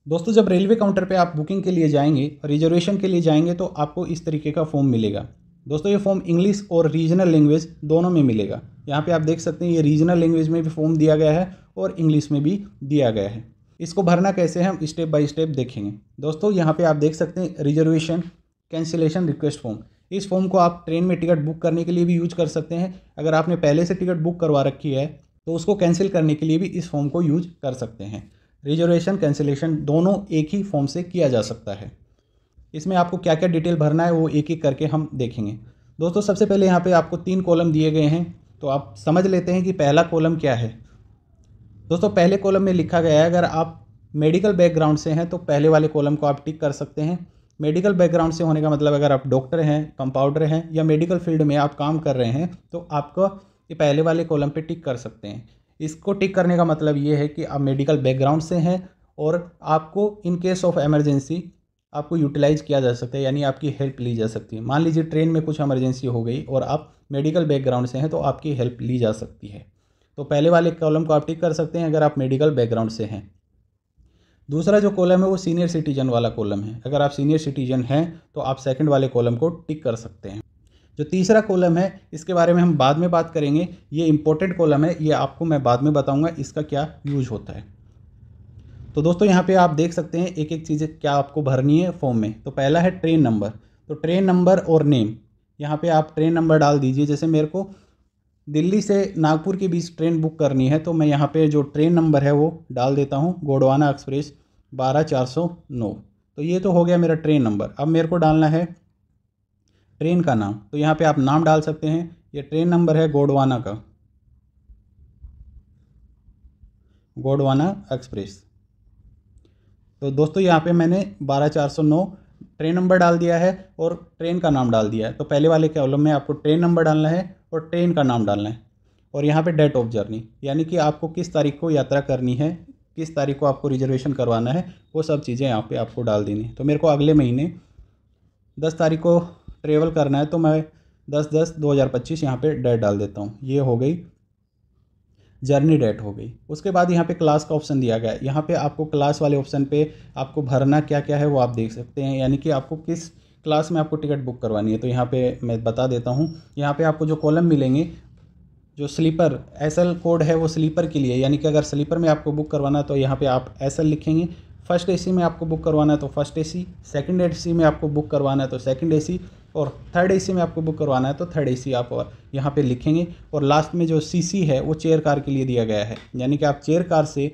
दोस्तों जब railway counter पे आप बुकिंग के लिए जाएंगे, रिजर्वेशन के लिए जाएंगे, तो आपको इस तरीके का फॉर्म मिलेगा। दोस्तों ये फॉर्म इंग्लिश और रीजनल लैंग्वेज दोनों में मिलेगा। यहाँ पे आप देख सकते हैं ये रीजनल लैंग्वेज में भी फॉर्म दिया गया है और इंग्लिश में भी दिया गया है। इसको भरना कैसे है हम स्टेप बाय स्टेप देखेंगे। दोस्तों यहाँ पे आप देख सकते हैं रिजर्वेशन कैंसिलेशन रिक्वेस्ट फॉर्म। इस फॉर्म को आप ट्रेन में टिकट बुक करने के लिए भी यूज कर सकते हैं। अगर आपने पहले से टिकट बुक करवा रखी है तो उसको कैंसिल करने के लिए भी इस फॉर्म को यूज कर सकते हैं। रिजर्वेशन कैंसिलेशन दोनों एक ही फॉर्म से किया जा सकता है। इसमें आपको क्या क्या डिटेल भरना है वो एक एक करके हम देखेंगे। दोस्तों सबसे पहले यहाँ पे आपको 3 कॉलम दिए गए हैं, तो आप समझ लेते हैं कि पहला कॉलम क्या है। दोस्तों पहले कॉलम में लिखा गया है अगर आप मेडिकल बैकग्राउंड से हैं तो पहले वाले कॉलम को आप टिक कर सकते हैं। मेडिकल बैकग्राउंड से होने का मतलब अगर आप डॉक्टर हैं, कंपाउंडर हैं या मेडिकल फील्ड में आप काम कर रहे हैं तो आपको ये पहले वाले कॉलम पे टिक कर सकते हैं। इसको टिक करने का मतलब ये है कि आप मेडिकल बैकग्राउंड से हैं और आपको इन केस ऑफ इमरजेंसी आपको यूटिलाइज किया जा सकता है, यानी आपकी हेल्प ली जा सकती है। मान लीजिए ट्रेन में कुछ इमरजेंसी हो गई और आप मेडिकल बैकग्राउंड से हैं तो आपकी हेल्प ली जा सकती है। तो पहले वाले कॉलम को आप टिक कर सकते हैं अगर आप मेडिकल बैकग्राउंड से हैं। दूसरा जो कॉलम है वो सीनियर सिटीजन वाला कॉलम है। अगर आप सीनियर सिटीजन हैं तो आप सेकंड वाले कॉलम को टिक कर सकते हैं। जो तीसरा कॉलम है इसके बारे में हम बाद में बात करेंगे, ये इंपॉर्टेंट कॉलम है, ये आपको मैं बाद में बताऊंगा इसका क्या यूज होता है। तो दोस्तों यहाँ पे आप देख सकते हैं एक एक चीज़ें क्या आपको भरनी है फॉर्म में। तो पहला है ट्रेन नंबर, तो ट्रेन नंबर और नेम। यहाँ पे आप ट्रेन नंबर डाल दीजिए। जैसे मेरे को दिल्ली से नागपुर के बीच ट्रेन बुक करनी है तो मैं यहाँ पे जो ट्रेन नंबर है वो डाल देता हूँ, गोंडवाना एक्सप्रेस 12409। तो ये तो हो गया मेरा ट्रेन नंबर। अब मेरे को डालना है ट्रेन का नाम, तो यहाँ पे आप नाम डाल सकते हैं। ये ट्रेन नंबर है गोंडवाना का, गोंडवाना एक्सप्रेस। तो दोस्तों यहाँ पे मैंने 12409 ट्रेन नंबर डाल दिया है और ट्रेन का नाम डाल दिया है। तो पहले वाले कॉलम में आपको ट्रेन नंबर डालना है और ट्रेन का नाम डालना है और यहाँ पे डेट ऑफ जर्नी, यानी कि आपको किस तारीख को यात्रा करनी है, किस तारीख को आपको रिजर्वेशन करवाना है, वो सब चीज़ें यहाँ पे आपको डाल देनी है। तो मेरे को अगले महीने 10 तारीख को ट्रेवल करना है तो मैं 10/10/2025 यहाँ पे डेट डाल देता हूँ। ये हो गई जर्नी डेट हो गई। उसके बाद यहाँ पे क्लास का ऑप्शन दिया गया है। यहाँ पे आपको क्लास वाले ऑप्शन पे आपको भरना क्या क्या है वो आप देख सकते हैं, यानी कि आपको किस क्लास में आपको टिकट बुक करवानी है। तो यहाँ पे मैं बता देता हूँ। यहाँ पे आपको जो कॉलम मिलेंगे, जो स्लीपर एसएल कोड है वो स्लीपर के लिए, यानी कि अगर स्लीपर में आपको बुक करवाना है तो यहाँ पे आप एसएल लिखेंगे। फर्स्ट एसी में आपको बुक करवाना है तो फर्स्ट एसी, सेकंड एसी में आपको बुक करवाना है तो सेकंड एसी, और थर्ड एसी में आपको बुक करवाना है तो थर्ड एसी आप यहाँ पे लिखेंगे। और लास्ट में जो सीसी है वो चेयर कार के लिए दिया गया है, यानी कि आप चेयर कार से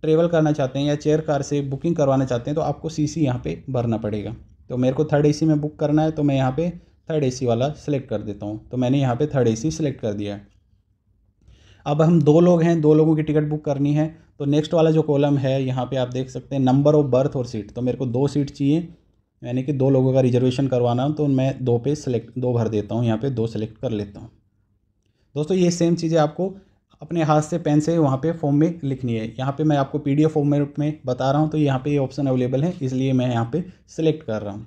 ट्रेवल करना चाहते हैं या चेयर कार से बुकिंग करवाना चाहते हैं तो आपको सीसी यहाँ पे भरना पड़ेगा। तो मेरे को थर्ड एसी में बुक करना है तो मैं यहाँ पे थर्ड एसी वाला सिलेक्ट कर देता हूँ। तो मैंने यहाँ पे थर्ड एसी सिलेक्ट कर दिया है। अब हम 2 लोग हैं, 2 लोगों की टिकट बुक करनी है। तो नेक्स्ट वाला जो कॉलम है यहाँ पे आप देख सकते हैं नंबर ऑफ बर्थ और सीट। तो मेरे को 2 सीट चाहिए, यानी कि 2 लोगों का रिजर्वेशन करवाना हो तो मैं 2 पे सिलेक्ट 2 भर देता हूँ, यहाँ पे 2 सेलेक्ट कर लेता हूँ। दोस्तों ये सेम चीज़ें आपको अपने हाथ से पेन से वहाँ पे फॉर्म में लिखनी है। यहाँ पे मैं आपको पीडीएफ फॉर्मेट में बता रहा हूँ तो यहाँ पे ये ऑप्शन अवेलेबल है, इसलिए मैं यहाँ पे सिलेक्ट कर रहा हूँ।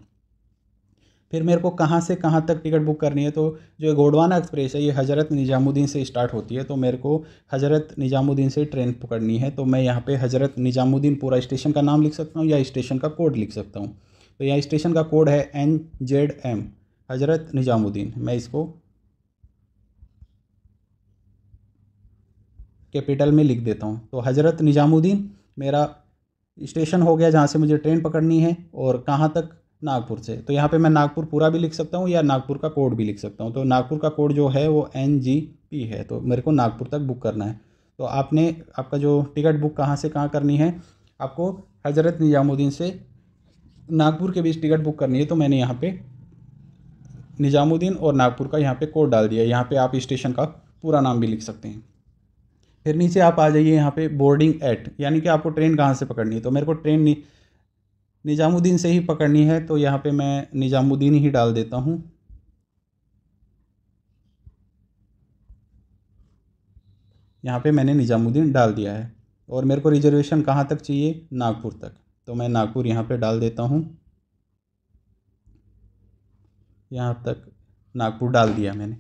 फिर मेरे को कहाँ से कहाँ तक टिकट बुक करनी है, तो जो गोंडवाना एक्सप्रेस है ये हज़रत निज़ामुद्दीन से स्टार्ट होती है। तो मेरे को हज़रत निज़ामुद्दीन से ट्रेन पकड़नी है तो मैं यहाँ पे हज़रत निज़ामुद्दीन पूरा स्टेशन का नाम लिख सकता हूँ या स्टेशन का कोड लिख सकता हूँ। तो यहाँ स्टेशन का कोड है NZM, हज़रत निज़ामुद्दीन। मैं इसको कैपिटल में लिख देता हूँ। तो हज़रत निज़ामुद्दीन मेरा स्टेशन हो गया जहाँ से मुझे ट्रेन पकड़नी है, और कहाँ तक, नागपुर से। तो यहाँ पे मैं नागपुर पूरा भी लिख सकता हूँ या नागपुर का कोड भी लिख सकता हूँ। तो नागपुर का कोड जो है वो NGP है, तो मेरे को नागपुर तक बुक करना है। तो आपका जो टिकट बुक कहाँ से कहाँ करनी है, आपको हज़रत निज़ामुद्दीन से नागपुर के बीच टिकट बुक करनी है। तो मैंने यहाँ पे निज़ामुद्दीन और नागपुर का यहाँ पे कोड डाल दिया। यहाँ पे आप स्टेशन का पूरा नाम भी लिख सकते हैं। फिर नीचे आप आ जाइए यहाँ पे बोर्डिंग एट, यानी कि आपको ट्रेन कहाँ से पकड़नी है। तो मेरे को ट्रेन निज़ामुद्दीन से ही पकड़नी है तो यहाँ पे मैं निज़ामुद्दीन ही डाल देता हूँ। यहाँ पे मैंने निज़ामुद्दीन डाल दिया है। और मेरे को रिजर्वेशन कहाँ तक चाहिए, नागपुर तक। तो मैं नागपुर यहाँ पे डाल देता हूँ। यहाँ तक नागपुर डाल दिया मैंने।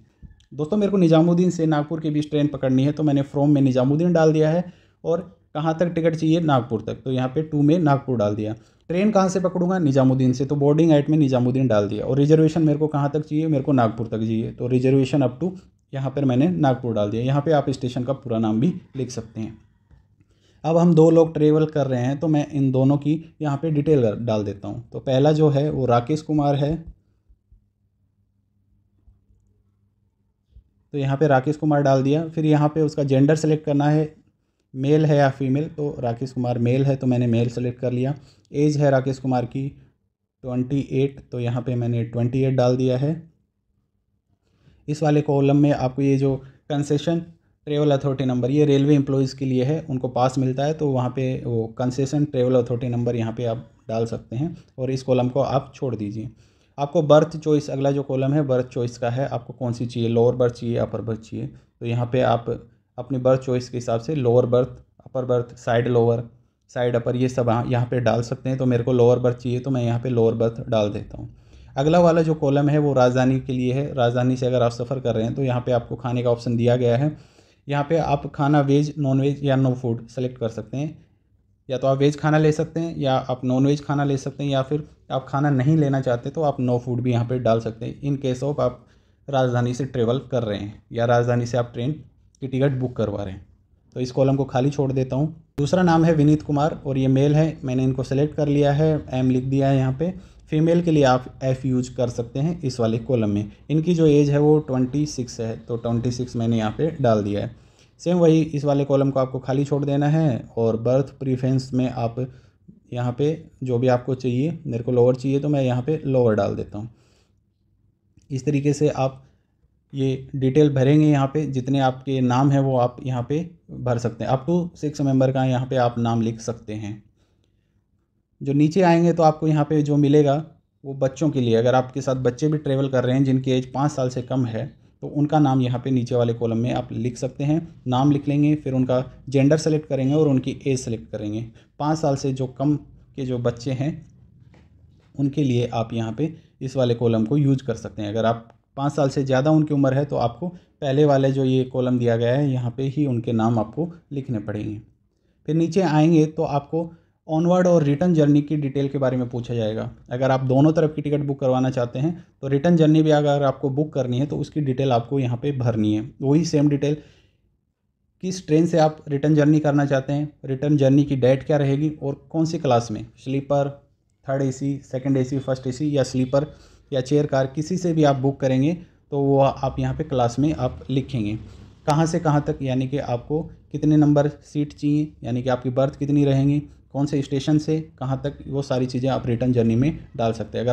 दोस्तों मेरे को निज़ामुद्दीन से नागपुर के बीच ट्रेन पकड़नी है तो मैंने फ्रॉम में निज़ामुद्दीन डाल दिया है और कहाँ तक टिकट चाहिए, नागपुर तक, तो यहाँ पे 2 में नागपुर डाल दिया। ट्रेन कहाँ से पकड़ूंगा, निजामुद्दीन से, तो बोर्डिंग हाइट में निजामुद्दीन डाल दिया। और रिजर्वेशन मेरे को कहाँ तक चाहिए, मेरे को नागपुर तक चाहिए, तो रिजर्वेशन अप टू यहाँ पर मैंने नागपुर डाल दिया। यहाँ पे आप स्टेशन का पूरा नाम भी लिख सकते हैं। अब हम 2 लोग ट्रेवल कर रहे हैं तो मैं इन दोनों की यहाँ पे डिटेल डाल देता हूँ। तो पहला जो है वो राकेश कुमार है, तो यहाँ पे राकेश कुमार डाल दिया। फिर यहाँ पे उसका जेंडर सेलेक्ट करना है, मेल है या फीमेल, तो राकेश कुमार मेल है तो मैंने मेल सेलेक्ट कर लिया। एज है राकेश कुमार की 28, तो यहाँ पे मैंने 28 डाल दिया है। इस वाले कॉलम में आपको ये जो कंसेशन ट्रेवल अथॉरिटी नंबर, ये रेलवे एम्प्लॉयज़ के लिए है, उनको पास मिलता है, तो वहाँ पे वो कंसेशन ट्रेवल अथॉरिटी नंबर यहाँ पे आप डाल सकते हैं और इस कॉलम को आप छोड़ दीजिए। आपको बर्थ चॉइस, अगला जो कॉलम है बर्थ चॉइस का है, आपको कौन सी चाहिए, लोअर बर्थ चाहिए, अपर बर्थ चाहिए, तो यहाँ पे आप अपनी बर्थ चॉइस के हिसाब से lower berth, upper berth, side lower, side upper, ये सब यहाँ पे डाल सकते हैं। तो मेरे को लोअर बर्थ चाहिए तो मैं यहाँ पे लोअर बर्थ डाल देता हूँ। अगला वाला जो कॉलम है वो राजधानी के लिए है। राजधानी से अगर आप सफ़र कर रहे हैं तो यहाँ पे आपको खाने का ऑप्शन दिया गया है। यहाँ पे आप खाना वेज, नॉन वेज या नो फूड सेलेक्ट कर सकते हैं। या तो आप वेज खाना ले सकते हैं या आप नॉन वेज खाना ले सकते हैं, या फिर आप खाना नहीं लेना चाहते तो आप नो फूड भी यहाँ पे डाल सकते हैं, इन केस ऑफ आप राजधानी से ट्रेवल कर रहे हैं या राजधानी से आप ट्रेन की टिकट बुक करवा रहे हैं। तो इस कॉलम को खाली छोड़ देता हूँ। दूसरा नाम है विनीत कुमार और ये मेल है, मैंने इनको सेलेक्ट कर लिया है, एम लिख दिया है यहाँ पे। फीमेल के लिए आप एफ़ यूज कर सकते हैं इस वाले कॉलम में। इनकी जो एज है वो 26 है, तो 26 मैंने यहाँ पे डाल दिया है। सेम वही इस वाले कॉलम को आपको खाली छोड़ देना है और बर्थ प्रीफरेंस में आप यहाँ पे जो भी आपको चाहिए, मेरे को लोअर चाहिए तो मैं यहाँ पे लोअर डाल देता हूँ। इस तरीके से आप ये डिटेल भरेंगे, यहाँ पे जितने आपके नाम हैं वो आप यहाँ पे भर सकते हैं। अप टू 6 मेंबर का यहाँ पे आप नाम लिख सकते हैं। जो नीचे आएंगे तो आपको यहाँ पे जो मिलेगा वो बच्चों के लिए, अगर आपके साथ बच्चे भी ट्रेवल कर रहे हैं जिनकी एज 5 साल से कम है तो उनका नाम यहाँ पे नीचे वाले कॉलम में आप लिख सकते हैं। नाम लिख लेंगे, फिर उनका जेंडर सेलेक्ट करेंगे और उनकी एज सेलेक्ट करेंगे। 5 साल से जो कम के जो बच्चे हैं उनके लिए आप यहाँ पे इस वाले कॉलम को यूज कर सकते हैं। अगर आप 5 साल से ज़्यादा उनकी उम्र है तो आपको पहले वाले जो ये कॉलम दिया गया है यहाँ पे ही उनके नाम आपको लिखने पड़ेंगे। फिर नीचे आएंगे तो आपको ऑनवर्ड और रिटर्न जर्नी की डिटेल के बारे में पूछा जाएगा। अगर आप दोनों तरफ की टिकट बुक करवाना चाहते हैं तो रिटर्न जर्नी भी अगर आपको बुक करनी है तो उसकी डिटेल आपको यहाँ पे भरनी है। वही सेम डिटेल, किस ट्रेन से आप रिटर्न जर्नी करना चाहते हैं, रिटर्न जर्नी की डेट क्या रहेगी और कौन सी क्लास में, sleeper, third AC, second AC, first AC या स्लीपर या चेयर कार, किसी से भी आप बुक करेंगे तो वो आप यहाँ पे क्लास में आप लिखेंगे। कहाँ से कहाँ तक, यानी कि आपको कितने नंबर सीट चाहिए, यानी कि आपकी बर्थ कितनी रहेंगी, कौन से स्टेशन से कहाँ तक, वो सारी चीज़ें आप रिटर्न जर्नी में डाल सकते हैं।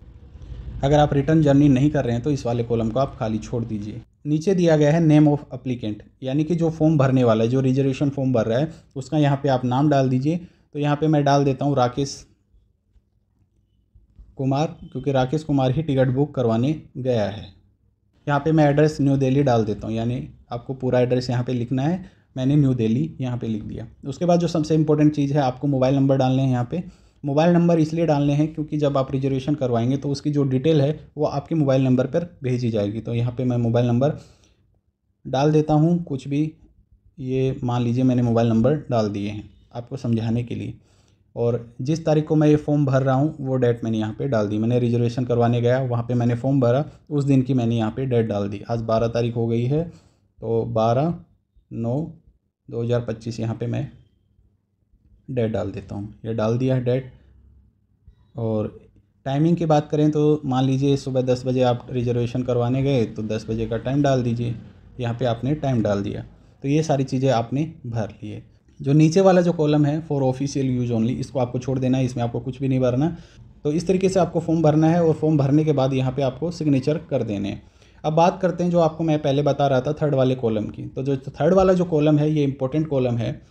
अगर आप रिटर्न जर्नी नहीं कर रहे हैं तो इस वाले कॉलम को आप खाली छोड़ दीजिए। नीचे दिया गया है नेम ऑफ अप्लीकेंट, यानी कि जो फॉर्म भरने वाला है, जो रिजर्वेशन फॉर्म भर रहा है उसका यहाँ पे आप नाम डाल दीजिए। तो यहाँ पे मैं डाल देता हूँ राकेश कुमार, क्योंकि राकेश कुमार ही टिकट बुक करवाने गया है। यहाँ पे मैं एड्रेस न्यू दिल्ली डाल देता हूँ, यानी आपको पूरा एड्रेस यहाँ पे लिखना है, मैंने न्यू दिल्ली यहाँ पे लिख दिया। उसके बाद जो सबसे इंपॉर्टेंट चीज़ है, आपको मोबाइल नंबर डालने हैं। यहाँ पे मोबाइल नंबर इसलिए डालने हैं क्योंकि जब आप रिजर्वेशन करवाएंगे तो उसकी जो डिटेल है वो आपके मोबाइल नंबर पर भेजी जाएगी। तो यहाँ पे मैं मोबाइल नंबर डाल देता हूँ, कुछ भी, ये मान लीजिए मैंने मोबाइल नंबर डाल दिए हैं आपको समझाने के लिए। और जिस तारीख को मैं ये फॉर्म भर रहा हूँ वो डेट मैंने यहाँ पे डाल दी। मैंने रिजर्वेशन करवाने गया, वहाँ पे मैंने फॉर्म भरा, उस दिन की मैंने यहाँ पे डेट डाल दी। आज 12 तारीख हो गई है, तो 12/9/2025 यहाँ पे मैं डेट डाल देता हूँ। ये डाल दिया है डेट। और टाइमिंग की बात करें तो मान लीजिए सुबह 10 बजे आप रिजर्वेशन करवाने गए तो 10 बजे का टाइम डाल दीजिए, यहाँ पे आपने टाइम डाल दिया। तो ये सारी चीज़ें आपने भर लिए। जो नीचे वाला जो कॉलम है फॉर ऑफिशियल यूज ओनली, इसको आपको छोड़ देना है, इसमें आपको कुछ भी नहीं भरना। तो इस तरीके से आपको फॉर्म भरना है और फॉर्म भरने के बाद यहाँ पे आपको सिग्नेचर कर देने हैं। अब बात करते हैं जो आपको मैं पहले बता रहा था थर्ड वाले कॉलम की। तो जो थर्ड वाला जो कॉलम है ये इंपॉर्टेंट कॉलम है।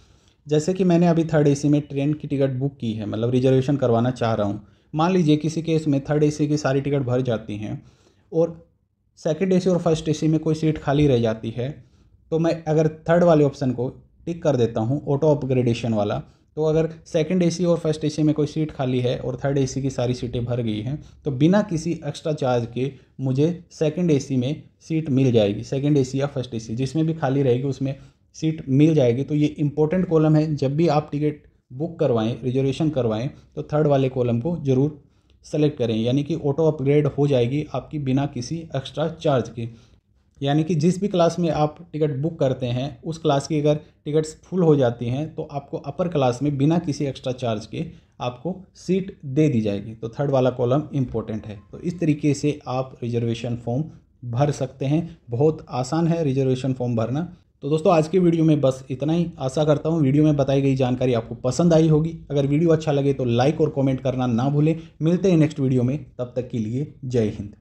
जैसे कि मैंने अभी थर्ड एसी में ट्रेन की टिकट बुक की है, मतलब रिजर्वेशन करवाना चाह रहा हूँ। मान लीजिए किसी केस में थर्ड एसी की सारी टिकट भर जाती हैं और सेकंड एसी और फर्स्ट एसी में कोई सीट खाली रह जाती है, तो मैं अगर थर्ड वाले ऑप्शन को टिक कर देता हूँ, ऑटो अपग्रेडेशन वाला, तो अगर सेकंड एसी और फर्स्ट एसी में कोई सीट खाली है और थर्ड एसी की सारी सीटें भर गई हैं तो बिना किसी एक्स्ट्रा चार्ज के मुझे सेकंड एसी में सीट मिल जाएगी। सेकंड एसी या फर्स्ट एसी जिसमें भी खाली रहेगी उसमें सीट मिल जाएगी। तो ये इंपॉर्टेंट कॉलम है, जब भी आप टिकट बुक करवाएं, रिजर्वेशन करवाएं, तो थर्ड वाले कॉलम को ज़रूर सेलेक्ट करें, यानी कि ऑटो अपग्रेड हो जाएगी आपकी बिना किसी एक्स्ट्रा चार्ज के। यानी कि जिस भी क्लास में आप टिकट बुक करते हैं उस क्लास की अगर टिकट्स फुल हो जाती हैं तो आपको अपर क्लास में बिना किसी एक्स्ट्रा चार्ज के आपको सीट दे दी जाएगी। तो थर्ड वाला कॉलम इम्पोर्टेंट है। तो इस तरीके से आप रिजर्वेशन फॉर्म भर सकते हैं। बहुत आसान है रिजर्वेशन फॉर्म भरना। तो दोस्तों आज की वीडियो में बस इतना ही। आशा करता हूँ वीडियो में बताई गई जानकारी आपको पसंद आई होगी। अगर वीडियो अच्छा लगे तो लाइक और कमेंट करना ना भूलें। मिलते हैं नेक्स्ट वीडियो में, तब तक के लिए जय हिंद।